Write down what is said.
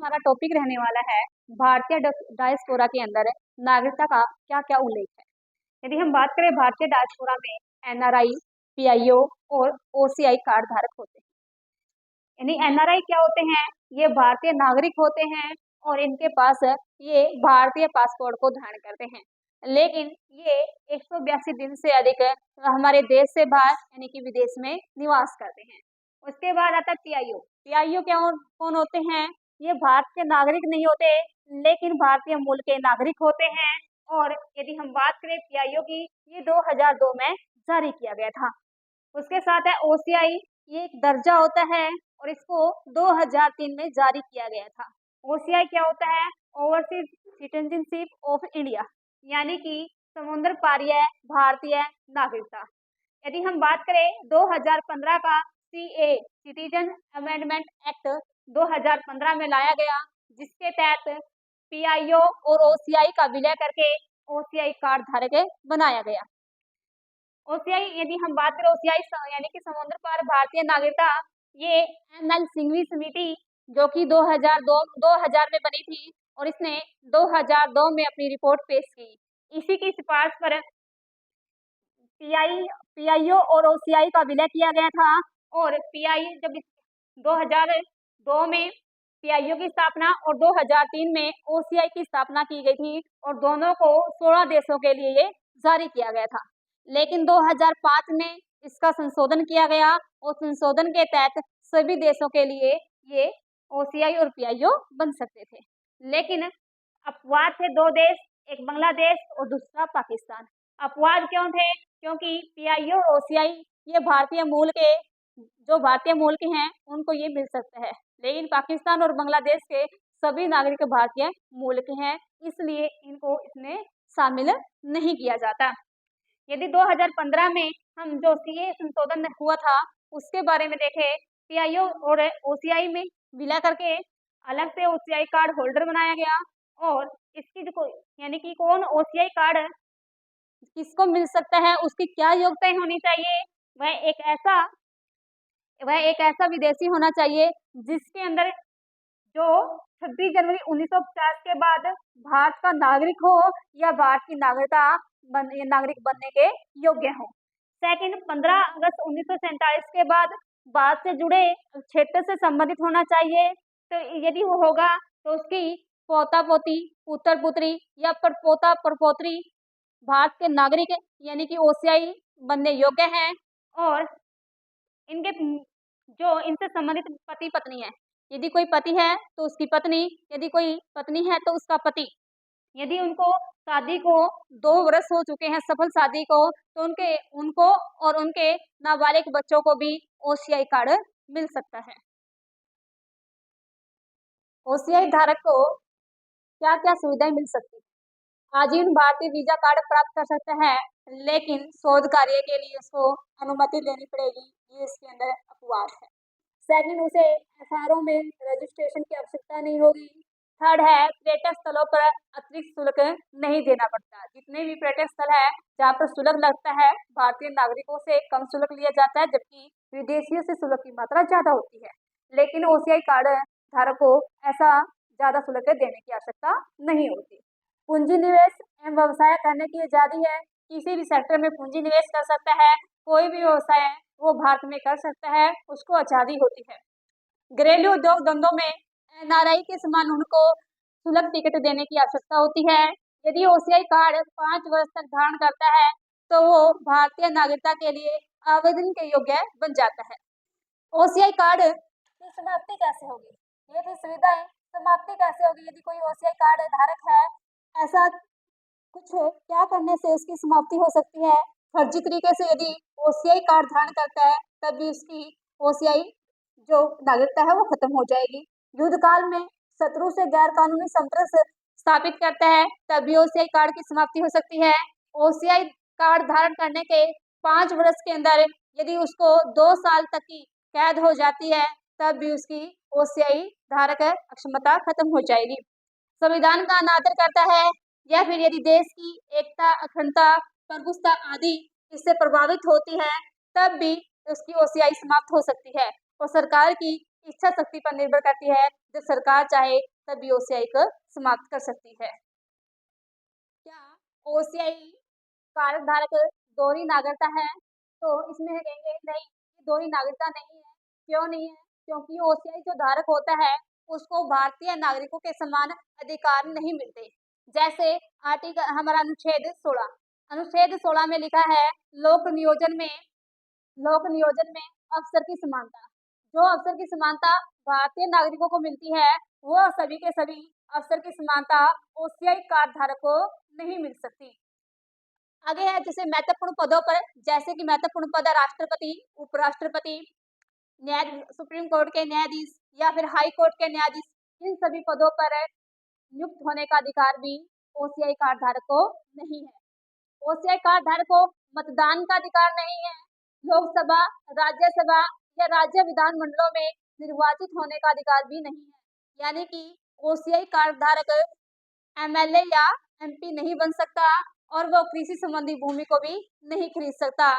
हमारा टॉपिक रहने वाला है भारतीय डायस्पोरा के अंदर नागरिकता का क्या क्या उल्लेख है। यदि हम बात करें भारतीय डायस्पोरा में एनआरआई, पीआईओ और ओसीआई कार्ड धारक होते हैं। यानी एनआरआई क्या होते हैं? ये भारतीय नागरिक होते हैं और इनके पास ये भारतीय पासपोर्ट को धारण करते हैं, लेकिन ये 182 दिन से अधिक हमारे देश से बाहर यानी कि विदेश में निवास करते हैं। उसके बाद आता है पीआईओ। पीआईओ क्या कौन होते हैं? ये भारत के नागरिक नहीं होते, लेकिन भारतीय मूल के नागरिक होते हैं। और यदि हम बात करें पीआईओ की, ये 2002 में जारी किया गया था। उसके साथ है ओसीआई, ये एक दर्जा होता है और इसको 2003 में जारी किया गया था। ओसीआई क्या होता है? ओवरसीज सिटीजनशिप ऑफ इंडिया, यानी कि समुद्र पारीय भारतीय नागरिकता। यदि हम बात करें 2015 का सीए सिटीजन अमेंडमेंट एक्ट 2015 में लाया गया, जिसके तहत पीआईओ और ओसीआई का विलय करके ओसीआई कार्ड धारक बनाया गया। ओसीआई यदि हम बात करें ओसीआई यानी कि समुद्र पार भारतीय नागरिकता, ये एनएल सिंघवी समिति जो कि 2000 में बनी थी और इसने 2002 में अपनी रिपोर्ट पेश की। इसी की सिफारिश पर पीआईओ और ओसीआई का विलय किया गया था और पीआई जब 2002 में पीआईओ की स्थापना और 2003 में ओसीआई की स्थापना की गई थी और दोनों को 16 देशों के लिए ये जारी किया गया था। लेकिन 2005 में इसका संशोधन किया गया और संशोधन के तहत सभी देशों के लिए ये ओसीआई और पीआईओ बन सकते थे। लेकिन अपवाद थे दो देश, एक बांग्लादेश और दूसरा पाकिस्तान। अपवाद क्यों थे? क्योंकि पीआईओ और ओसीआई ये भारतीय मूल के हैं उनको ये मिल सकता है, लेकिन पाकिस्तान और बांग्लादेश के सभी नागरिक भारतीय मूल के हैं, इसलिए इनको इसमें शामिल नहीं किया जाता। यदि 2015 में हम जो सीए संशोधन हुआ था उसके बारे में देखें, पीआईओ और ओसीआई में विलय करके अलग से ओसीआई कार्ड होल्डर बनाया गया और इसकी जो यानी कि कौन ओसीआई कार्ड किसको मिल सकता है, उसकी क्या योग्यताएं होनी चाहिए, वह एक ऐसा विदेशी होना चाहिए जिसके अंदर जो 26 जनवरी 1950 के बाद भारत का नागरिक हो या भारत की नागरिक बनने के योग्य हो। सेकंड, 15 अगस्त 1947 के बाद भारत से जुड़े क्षेत्र से संबंधित होना चाहिए। तो यदि वो होगा तो उसकी पोता पोती, पुत्र पुत्री या परपोता परपोत्री भारत के नागरिक यानी कि ओसीआई बनने योग्य हैं। और इनके जो इनसे संबंधित पति पत्नी है, यदि कोई पति है तो उसकी पत्नी, यदि कोई पत्नी है तो उसका पति। यदि उनको शादी को 2 वर्ष हो चुके हैं, सफल शादी को, तो उनको और उनके नाबालिग बच्चों को भी ओसीआई कार्ड मिल सकता है। ओसीआई धारक को क्या क्या सुविधाएं मिल सकती है? आजीवन भारतीय वीजा कार्ड प्राप्त कर सकता है, लेकिन शोध कार्य के लिए उसको अनुमति लेनी पड़ेगी, ये इसके अंदर अपवाद है। सेकंड, उसे एफआरओ में रजिस्ट्रेशन की आवश्यकता नहीं होगी। थर्ड है, पर्यटक स्थलों पर अतिरिक्त शुल्क नहीं देना पड़ता। जितने भी पर्यटक स्थल है जहाँ पर शुल्क लगता है, भारतीय नागरिकों से कम शुल्क लिया जाता है, जबकि विदेशियों से शुल्क की मात्रा ज्यादा होती है। लेकिन ओसीआई कार्ड धारक को ऐसा ज्यादा शुल्क देने की आवश्यकता नहीं होती। पूंजी निवेश एवं व्यवसाय करने की आजादी है, किसी भी सेक्टर में पूंजी निवेश कर सकता है, कोई भी व्यवसाय है वो भारत में कर सकता है, उसको आजादी होती है। घरेलू उद्योग धंधों में एनआरआई के समान उनको सुलभ टिकट देने की आवश्यकता होती है। यदि ओसीआई कार्ड 5 वर्ष तक धारण करता है तो वो भारतीय नागरिकता के लिए आवेदन के योग्य बन जाता है। ओसीआई कार्ड की समाप्ति कैसे होगी? ये थी सुविधाएं। समाप्ति कैसे होगी? यदि कोई ओसीआई कार्ड धारक है, ऐसा कुछ क्या करने से उसकी समाप्ति हो सकती है? फर्जी तरीके से यदि ओसीआई कार्ड धारण करता है तब भी उसकी ओसीआई जो नागरिकता है वो खत्म हो जाएगी। युद्ध काल में शत्रु से गैर कानूनी संपर्क स्थापित करता है तब भी ओसीआई कार्ड की समाप्ति हो सकती है। ओसीआई कार्ड धारण करने के 5 वर्ष के अंदर यदि उसको 2 साल तक की कैद हो जाती है तब भी उसकी ओसीआई धारक अक्षमता खत्म हो जाएगी। संविधान का अनादर करता है या फिर यदि देश की एकता, अखंडता, प्रभुत्व आदि इससे प्रभावित होती है तब भी उसकी ओसीआई समाप्त हो सकती है और सरकार की इच्छा शक्ति पर निर्भर करती है। जब सरकार चाहे तभी ओसीआई को समाप्त कर सकती है। क्या ओसीआई कार्ड धारक दोहरी नागरिकता है? तो इसमें हम कहेंगे नहीं, दोहरी नागरिकता नहीं है। क्यों नहीं है? क्योंकि ओसीआई जो धारक होता है उसको भारतीय नागरिकों के समान अधिकार नहीं मिलते। जैसे आर्टिकल हमारा अनुच्छेद 16 में लिखा है लोक नियोजन में अवसर की समानता। जो अवसर की समानता भारतीय नागरिकों को मिलती है वो सभी के सभी अवसर की समानता ओसीआई कार्ड धारक को नहीं मिल सकती। आगे है जैसे महत्वपूर्ण पदों पर, जैसे कि महत्वपूर्ण पद है राष्ट्रपति, उपराष्ट्रपति, सुप्रीम कोर्ट के न्यायाधीश या फिर हाई कोर्ट के न्यायाधीश, इन सभी पदों पर नियुक्त होने का अधिकार भी ओसीआई कार्ड धारक को नहीं है। ओसीआई कार्ड धारक को मतदान का अधिकार नहीं है। लोकसभा, राज्यसभा या राज्य विधान मंडलों में निर्वाचित होने का अधिकार भी नहीं है। यानी कि ओसीआई कार्ड धारक एमएलए या एमपी नहीं बन सकता और वो कृषि संबंधी भूमि को भी नहीं खरीद सकता।